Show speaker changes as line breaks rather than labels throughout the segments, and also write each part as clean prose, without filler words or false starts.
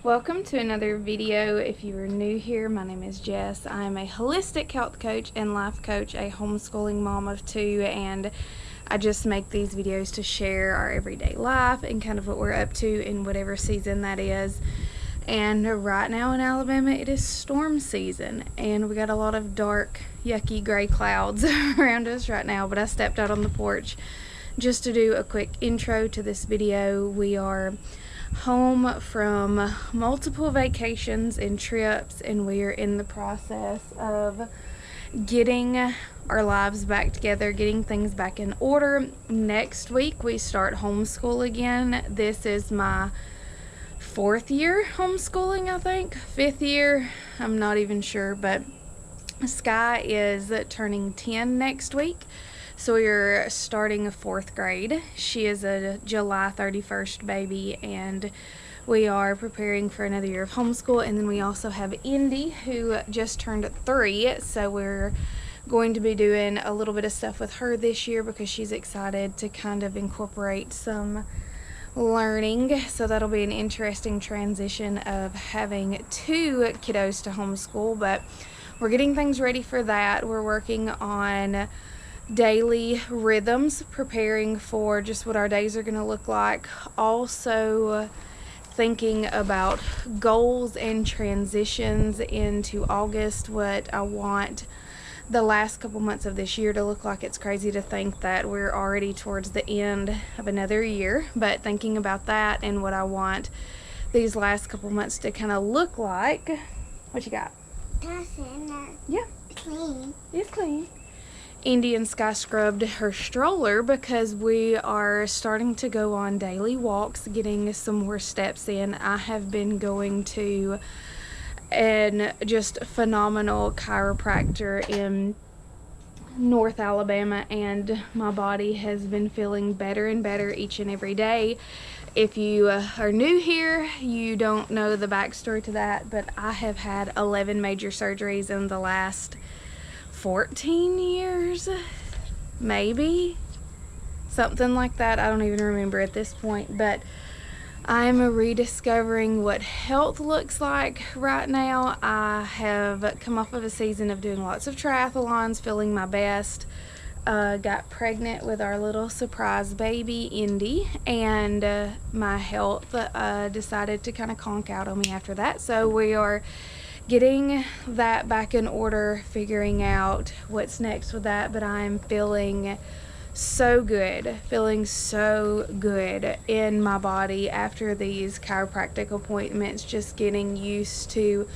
Welcome to another video. If you are new here, my name is Jess. I'm a holistic health coach and life coach, a homeschooling mom of two, and I just make these videos to share our everyday life and kind of what we're up to in whatever season that is. And right now in Alabama, it is storm season, and we got a lot of dark, yucky gray clouds around us right now, but I stepped out on the porch just to do a quick intro to this video. We are home from multiple vacations and trips, and we are in the process of getting our lives back together, getting things back in order. Next week we start homeschool again. This is my 4th year homeschooling, I think 5th year, I'm not even sure, but Sky is turning 10 next week. So we're starting a 4th grade. She is a July 31st baby, and we are preparing for another year of homeschool. And then we also have Indy, who just turned 3, so we're going to be doing a little bit of stuff with her this year because she's excited to kind of incorporate some learning. So that'll be an interesting transition of having 2 kiddos to homeschool, but we're getting things ready for that. We're working on daily rhythms, preparing for just what our days are going to look like. Also thinking about goals and transitions into August, what I want the last couple months of this year to look like. It's crazy to think that we're already towards the end of another year, but thinking about that and what I want these last couple months to kind of look like. What you got? Yeah.
Clean.
It's clean. Indy and Sky scrubbed her stroller because we are starting to go on daily walks, getting some more steps in. I have been going to an just phenomenal chiropractor in North Alabama, and my body has been feeling better and better each and every day. If you are new here, you don't know the backstory to that, but I have had 11 major surgeries in the last 14 years, maybe something like that. I don't even remember at this point, but I'm rediscovering what health looks like right now. I have come off of a season of doing lots of triathlons, feeling my best. Got pregnant with our little surprise baby Indy, and my health decided to kind of conk out on me after that. So we are getting that back in order, figuring out what's next with that, but I'm feeling so good in my body after these chiropractic appointments, just getting used to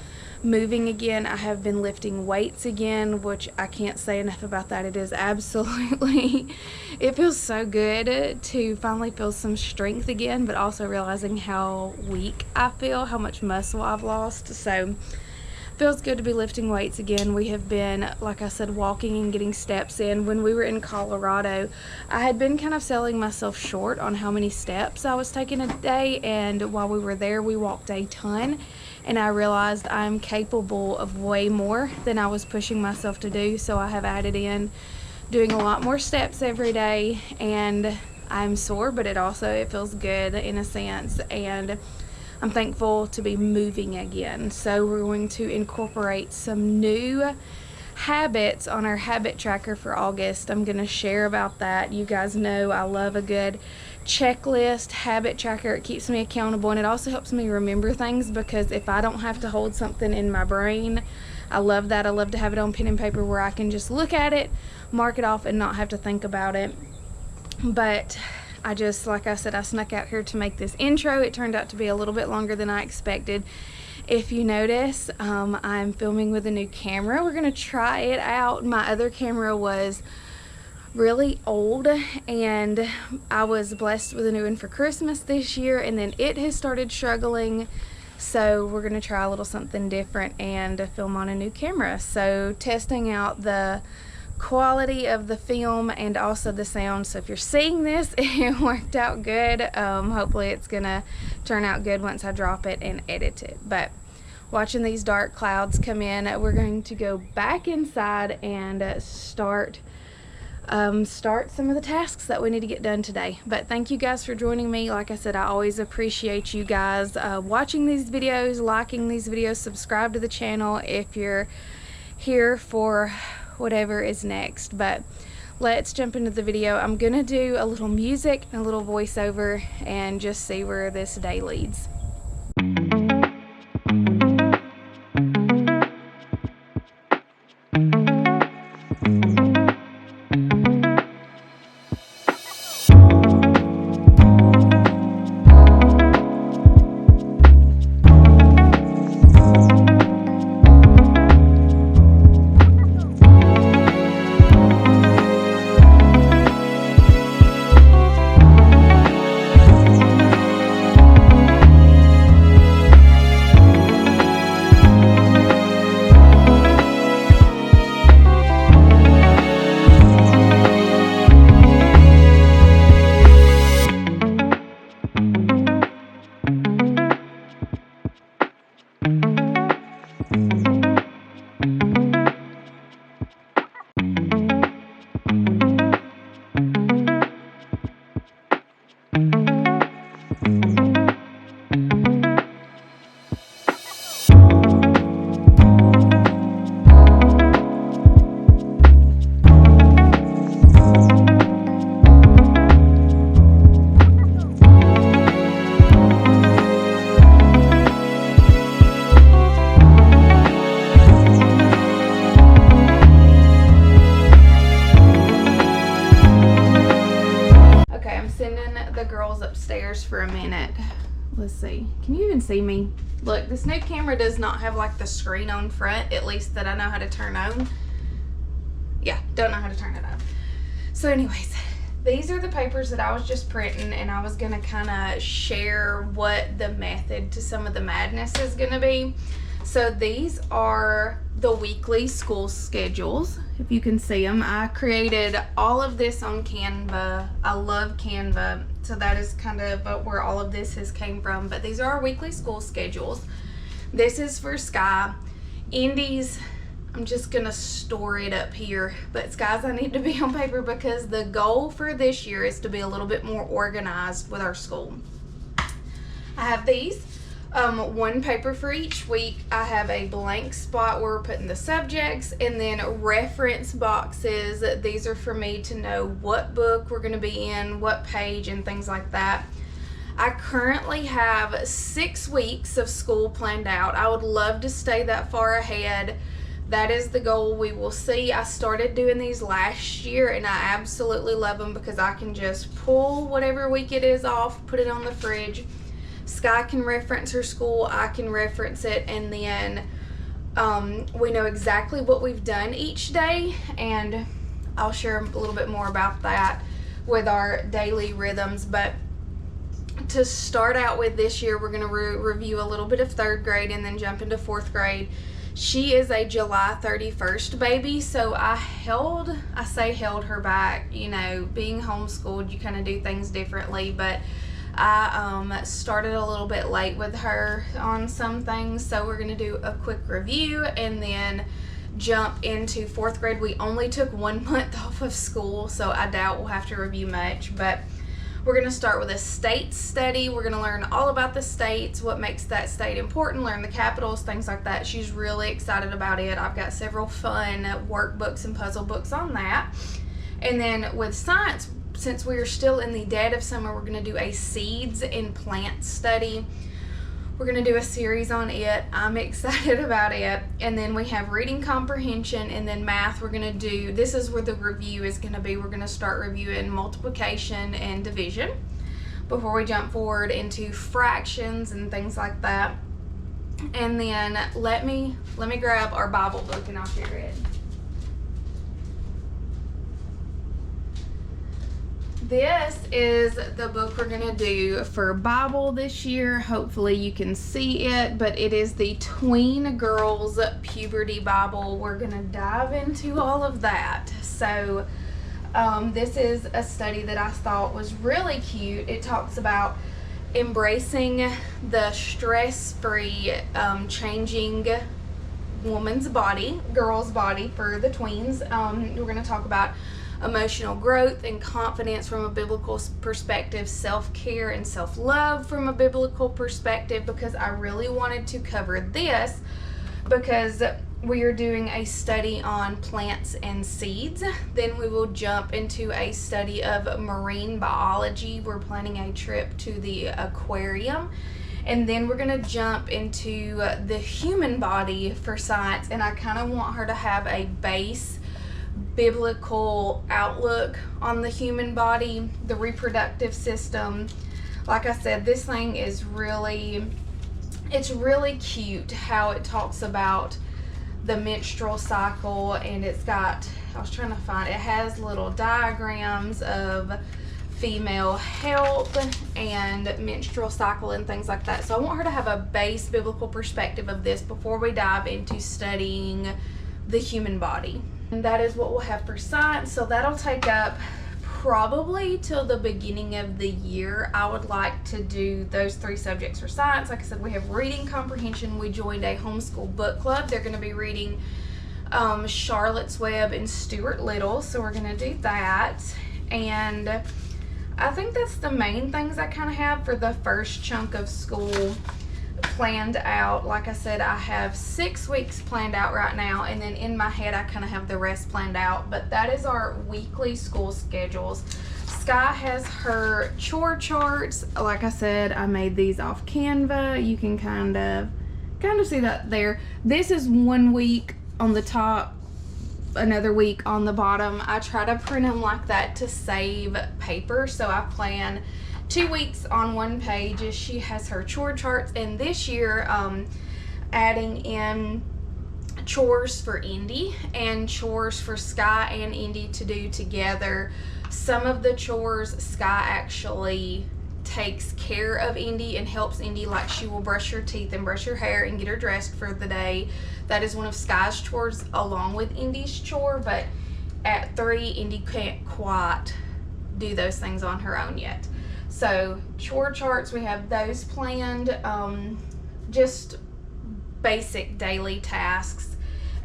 moving again. I have been lifting weights again, which I can't say enough about that. It is absolutely, it feels so good to finally feel some strength again, but also realizing how weak I feel, how much muscle I've lost. So feels good to be lifting weights again. We have been, like I said, walking and getting steps in. When we were in Colorado, I had been kind of selling myself short on how many steps I was taking a day, and while we were there, we walked a ton, and I realized I'm capable of way more than I was pushing myself to do. So I have added in doing a lot more steps every day, and I'm sore, but it feels good in a sense, and I'm thankful to be moving again. So we're going to incorporate some new habits on our habit tracker for August. I'm going to share about that. You guys know I love a good checklist habit tracker. It keeps me accountable, and it also helps me remember things, because if I don't have to hold something in my brain, I love that. I love to have it on pen and paper where I can just look at it, mark it off, and not have to think about it. But like I said, I snuck out here to make this intro. It turned out to be a little bit longer than I expected. If you notice, I'm filming with a new camera. We're going to try it out. My other camera was really old, and I was blessed with a new one for Christmas this year, and then it has started struggling. So we're going to try a little something different and film on a new camera. So testing out the quality of the film and also the sound. So if you're seeing this, it worked out good. Hopefully it's gonna turn out good once I drop it and edit it. But watching these dark clouds come in, we're going to go back inside and start start some of the tasks that we need to get done today. But thank you guys for joining me. Like I said, I always appreciate you guys watching these videos, liking these videos, subscribe to the channel if you're here for whatever is next. But let's jump into the video. I'm gonna do a little music and a little voiceover and just see where this day leads. Upstairs for a minute. Let's see, can you even see me? Look, this new camera does not have like the screen on front, at least that I know how to turn on. Yeah, don't know how to turn it on. So anyways, these are the papers that I was just printing, and I was gonna kind of share what the method to some of the madness is gonna be. So these are the weekly school schedules. If you can see them, I created all of this on Canva. I love Canva, so that is kind of where all of this has came from. But these are our weekly school schedules. This is for Sky. Indy's, I'm just gonna store it up here, but Sky's I need to be on paper because the goal for this year is to be a little bit more organized with our school. I have these. One paper for each week. I have a blank spot where we're putting the subjects, and then reference boxes. These are for me to know what book we're going to be in, what page, and things like that. I currently have 6 weeks of school planned out. I would love to stay that far ahead. That is the goal. We will see. I started doing these last year, and I absolutely love them because I can just pull whatever week it is off, put it on the fridge. Sky can reference her school, I can reference it, and then we know exactly what we've done each day, and I'll share a little bit more about that with our daily rhythms. But to start out with this year, we're going to review a little bit of 3rd grade and then jump into 4th grade. She is a July 31st baby, so I held her back. You know, being homeschooled, you kind of do things differently, but I started a little bit late with her on some things, so we're going to do a quick review and then jump into 4th grade. We only took 1 month off of school, so I doubt we'll have to review much, but we're going to start with a state study. We're going to learn all about the states, what makes that state important, learn the capitals, things like that. She's really excited about it. I've got several fun workbooks and puzzle books on that. And then with science, since we are still in the dead of summer, we're going to do a seeds and plants study. We're going to do a series on it. I'm excited about it. And then we have reading comprehension, and then math. We're going to do, this is where the review is going to be. We're going to start reviewing multiplication and division before we jump forward into fractions and things like that. And then let me grab our Bible book and I'll share it. This is the book we're going to do for Bible this year. Hopefully you can see it, but it is the Tween Girls Puberty Bible. We're going to dive into all of that. So this is a study that I thought was really cute. It talks about embracing the stress-free changing woman's body, girl's body for the tweens. We're going to talk about emotional growth and confidence from a biblical perspective, self-care and self-love from a biblical perspective, because I really wanted to cover this because we are doing a study on plants and seeds. Then we will jump into a study of marine biology. We're planning a trip to the aquarium. And then we're going to jump into the human body for science. And I kind of want her to have a base biblical outlook on the human body, the reproductive system. Like I said, this thing is it's really cute how it talks about the menstrual cycle, and it's got, I was trying to find, it has little diagrams of female health and menstrual cycle and things like that. So I want her to have a base biblical perspective of this before we dive into studying the human body. And that is what we'll have for science. So that'll take up probably till the beginning of the year. I would like to do those 3 subjects for science. Like I said, we have reading comprehension. We joined a homeschool book club. They're going to be reading Charlotte's Web and Stuart Little. So we're going to do that. And I think that's the main things I kind of have for the first chunk of school planned out. Like I said, I have 6 weeks planned out right now, and then in my head I kind of have the rest planned out. But that is our weekly school schedules. Sky has her chore charts. Like I said, I made these off Canva. You can kind of see that there. This is 1 week on the top, another week on the bottom. I try to print them like that to save paper, so I plan 2 weeks on 1 page. She has her chore charts, and this year adding in chores for Indy and chores for Sky and Indy to do together. Some of the chores Sky actually takes care of Indy and helps Indy, like she will brush her teeth and brush her hair and get her dressed for the day. That is one of Sky's chores along with Indy's chore, but at 3 Indy can't quite do those things on her own yet. So chore charts, we have those planned, just basic daily tasks.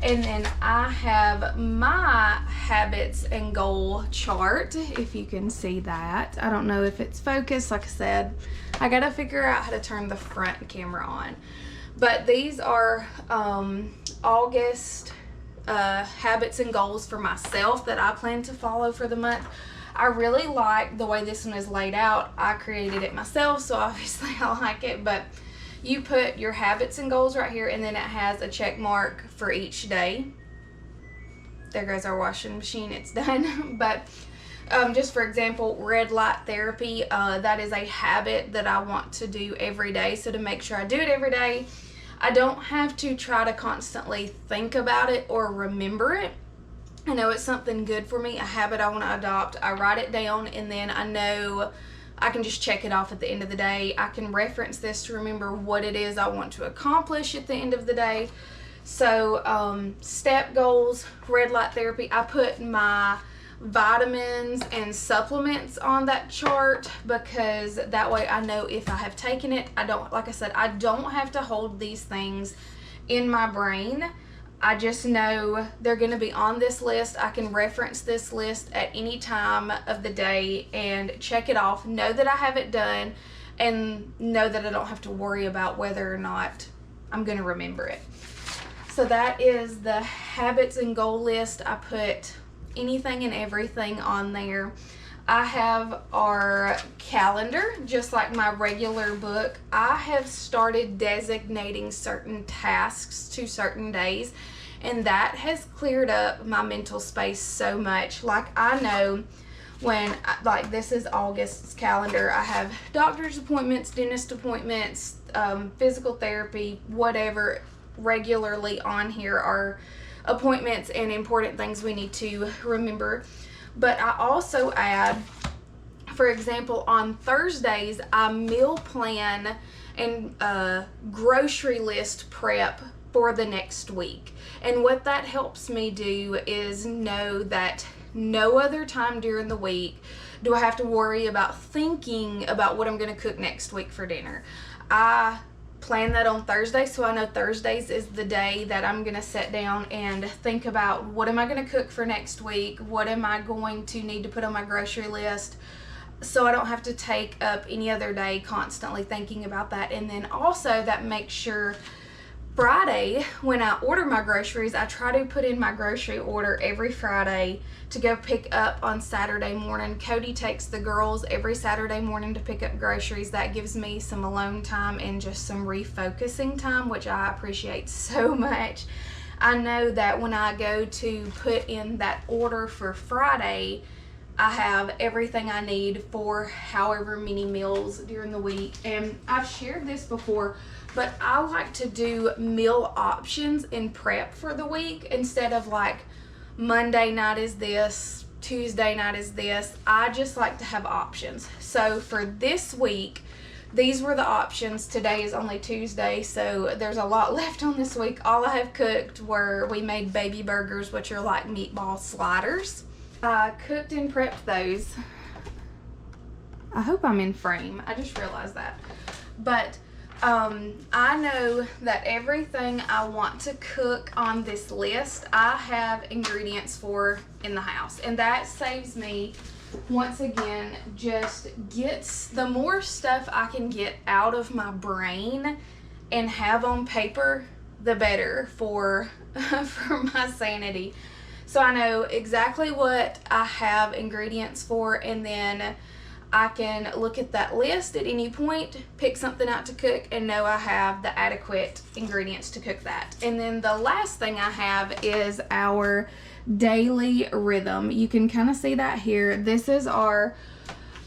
And then I have my habits and goal chart, if you can see that. I don't know if it's focused. Like I said, I gotta figure out how to turn the front camera on. But these are August habits and goals for myself that I plan to follow for the month. I really like the way this one is laid out. I created it myself, so obviously I like it. But you put your habits and goals right here, and then it has a check mark for each day. There goes our washing machine, it's done. But just for example, red light therapy, that is a habit that I want to do every day. So to make sure I do it every day, I don't have to try to constantly think about it or remember it. I know it's something good for me, a habit I want to adopt. I write it down, and then I know I can just check it off at the end of the day. I can reference this to remember what it is I want to accomplish at the end of the day. So step goals, red light therapy. I put my vitamins and supplements on that chart because that way I know if I have taken it. Like I said, I don't have to hold these things in my brain. I just know they're going to be on this list. I can reference this list at any time of the day and check it off, know that I have it done, and know that I don't have to worry about whether or not I'm going to remember it. So that is the habits and goal list. I put anything and everything on there. I have our calendar, just like my regular book. I have started designating certain tasks to certain days, and that has cleared up my mental space so much. Like I know when, like this is August's calendar, I have doctor's appointments, dentist appointments, physical therapy, whatever regularly on here are appointments and important things we need to remember. But I also add, for example, on Thursdays, I meal plan and grocery list prep for the next week. And what that helps me do is know that no other time during the week do I have to worry about thinking about what I'm going to cook next week for dinner. I plan that on Thursday, so I know Thursdays is the day that I'm going to sit down and think about what am I going to cook for next week, what am I going to need to put on my grocery list, so I don't have to take up any other day constantly thinking about that. And then also that makes sure Friday, when I order my groceries, I try to put in my grocery order every Friday to go pick up on Saturday morning. Cody takes the girls every Saturday morning to pick up groceries. That gives me some alone time and just some refocusing time, which I appreciate so much. I know that when I go to put in that order for Friday, I have everything I need for however many meals during the week. And I've shared this before, but I like to do meal options in prep for the week instead of like Monday night is this, Tuesday night is this. I just like to have options. So for this week, these were the options. Today is only Tuesday, so there's a lot left on this week. All I have cooked we made baby burgers, which are like meatball sliders. I cooked and prepped those. I hope I'm in frame. I just realized that. But I know that everything I want to cook on this list, I have ingredients for in the house. And that saves me, once again, just gets the more stuff I can get out of my brain and have on paper, the better for my sanity. So I know exactly what I have ingredients for, and then I can look at that list at any point, pick something out to cook, and know I have the adequate ingredients to cook that. And then the last thing I have is our daily rhythm. You can kind of see that here. This is our,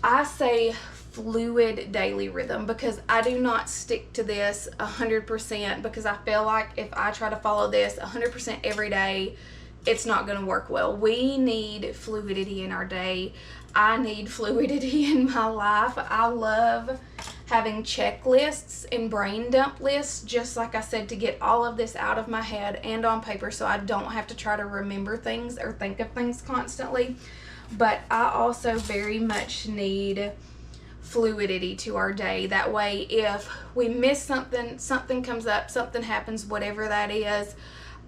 I say, fluid daily rhythm, because I do not stick to this 100%, because I feel like if I try to follow this 100% every day, it's not going to work well. We need fluidity in our day. I need fluidity in my life. I love having checklists and brain dump lists, just like I said, to get all of this out of my head and on paper so I don't have to try to remember things or think of things constantly. But I also very much need fluidity to our day. That way, if we miss something, something comes up, something happens, whatever that is,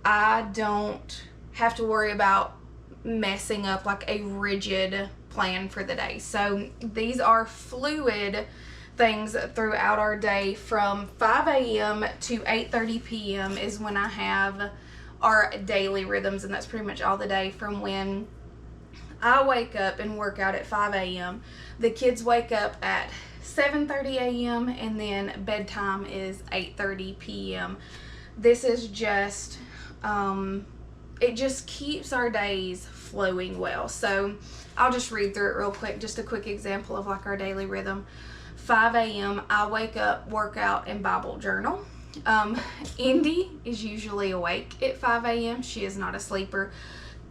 I don't have to worry about messing up like a rigid plan for the day. So these are fluid things throughout our day. From 5 a.m. to 8:30 p.m. is when I have our daily rhythms, and that's pretty much all the day. From when I wake up and work out at 5 a.m. the kids wake up at 7:30 a.m. and then bedtime is 8:30 p.m. This is just it just keeps our days flowing well. So I'll just read through it real quick, just a quick example of like our daily rhythm. 5 a.m. I wake up, work out, and Bible journal. Indy is usually awake at 5 a.m. She is not a sleeper.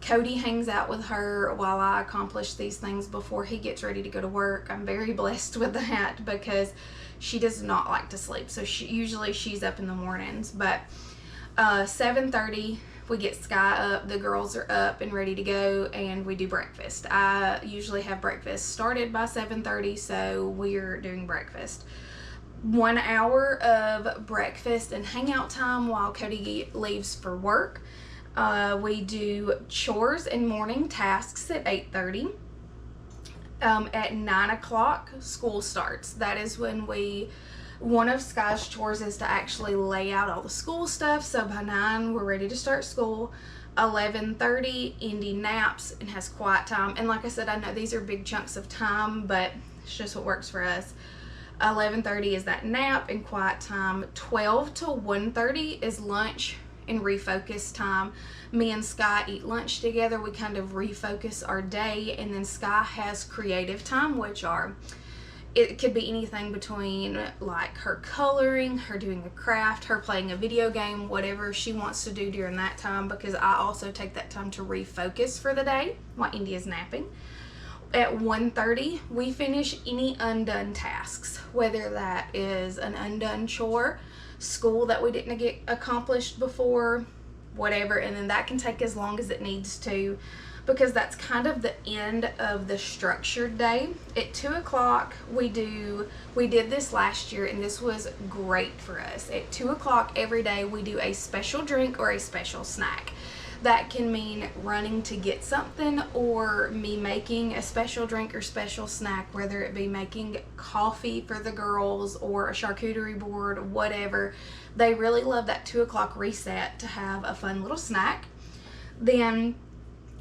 Cody hangs out with her while I accomplish these things before he gets ready to go to work. I'm very blessed with that because she does not like to sleep. So she's up in the mornings. But 7:30 we get Sky up, the girls are up and ready to go, and we do breakfast. I usually have breakfast started by 7:30, so we're doing breakfast. 1 hour of breakfast and hangout time while Cody leaves for work. We do chores and morning tasks at 8:30. At 9 o'clock, school starts. That is when one of Sky's chores is to actually lay out all the school stuff. So by 9, we're ready to start school. 11:30, Indy naps and has quiet time. And like I said, I know these are big chunks of time, but it's just what works for us. 11:30 is that nap and quiet time. 12 to 1:30 is lunch and refocus time. Me and Sky eat lunch together. We kind of refocus our day, and then Sky has creative time, which it could be anything between like her coloring, her doing a craft, her playing a video game, whatever she wants to do during that time, because I also take that time to refocus for the day while Indy is napping. At 1:30, we finish any undone tasks, whether that is an undone chore, school that we didn't get accomplished before, whatever, and then that can take as long as it needs to, because that's kind of the end of the structured day. At 2 o'clock, we did this last year, and this was great for us. At 2 o'clock every day, we do a special drink or a special snack. That can mean running to get something, or me making a special drink or special snack, whether it be making coffee for the girls or a charcuterie board, whatever. They really love that 2 o'clock reset to have a fun little snack. Then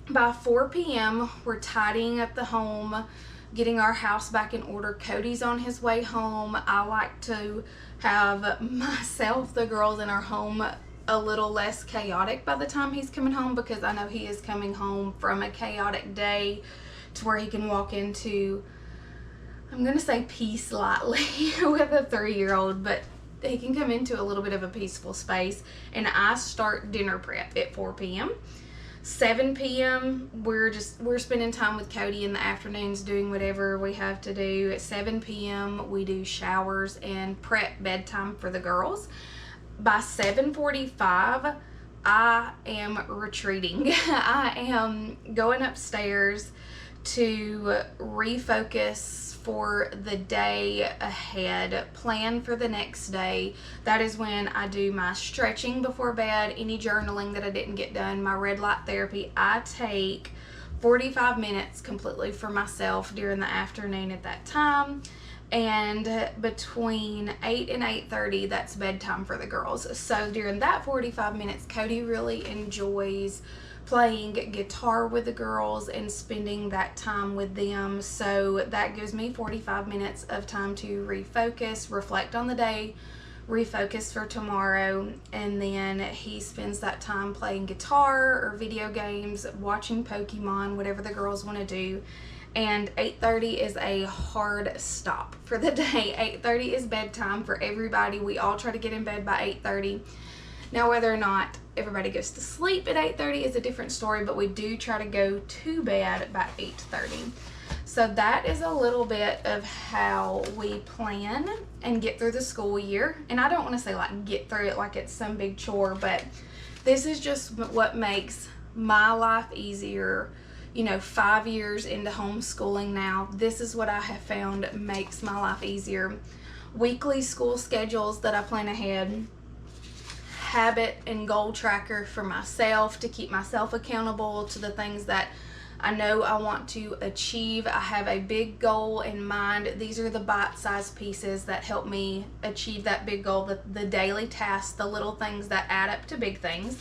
by 4 p.m., we're tidying up the home, getting our house back in order. Cody's on his way home. I like to have myself, the girls, in our home a little less chaotic by the time he's coming home, because I know he is coming home from a chaotic day to where he can walk into, I'm going to say peace lightly with a 3-year-old, but he can come into a little bit of a peaceful space. And I start dinner prep at 4 p.m. 7 p.m. we're spending time with Cody in the afternoons doing whatever we have to do. At 7 p.m. we do showers and prep bedtime for the girls. By 7:45 I am retreating. I am going upstairs to refocus for the day ahead, plan for the next day. That is when I do my stretching before bed, any journaling that I didn't get done, my red light therapy. I take 45 minutes completely for myself during the afternoon at that time. And between 8 and 8:30, that's bedtime for the girls. So during that 45 minutes, Cody really enjoys playing guitar with the girls and spending that time with them. So that gives me 45 minutes of time to refocus, reflect on the day, refocus for tomorrow, and then he spends that time playing guitar or video games, watching Pokemon, whatever the girls want to do. And 8:30 is a hard stop for the day. 8:30 is bedtime for everybody. We all try to get in bed by 8:30. Now, whether or not everybody goes to sleep at 8:30 is a different story, but we do try to go to bed by 8:30. So that is a little bit of how we plan and get through the school year. And I don't want to say like get through it like it's some big chore, but this is just what makes my life easier. You know, 5 years into homeschooling now, this is what I have found makes my life easier. Weekly school schedules that I plan ahead, habit and goal tracker for myself to keep myself accountable to the things that I know I want to achieve. I have a big goal in mind. These are the bite-sized pieces that help me achieve that big goal, the daily tasks, the little things that add up to big things.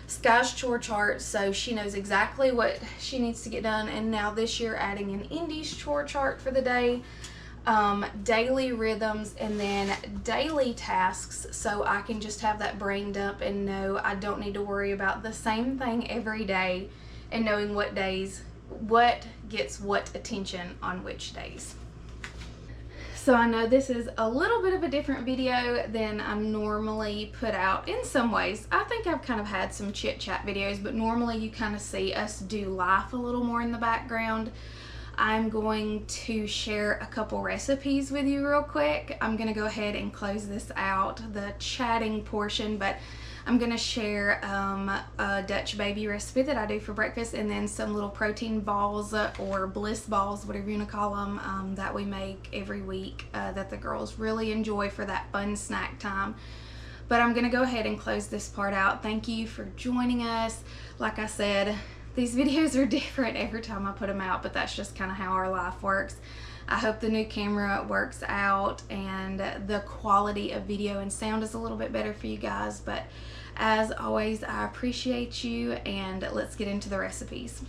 Sky's chore chart, so she knows exactly what she needs to get done. And now this year, adding an Indy's chore chart for the day, daily rhythms, and then daily tasks, so I can just have that brain dump and know I don't need to worry about the same thing every day, and knowing what days, what gets what attention on which days. So I know this is a little bit of a different video than I normally put out in some ways. I think I've kind of had some chit chat videos, but normally you kind of see us do life a little more in the background. I'm going to share a couple recipes with you real quick. I'm going to go ahead and close this out, the chatting portion, but I'm going to share a Dutch baby recipe that I do for breakfast, and then some little protein balls or bliss balls, whatever you want to call them, that we make every week that the girls really enjoy for that fun snack time. But I'm going to go ahead and close this part out. Thank you for joining us. Like I said, these videos are different every time I put them out, but that's just kind of how our life works. I hope the new camera works out and the quality of video and sound is a little bit better for you guys. But as always, I appreciate you, and let's get into the recipes.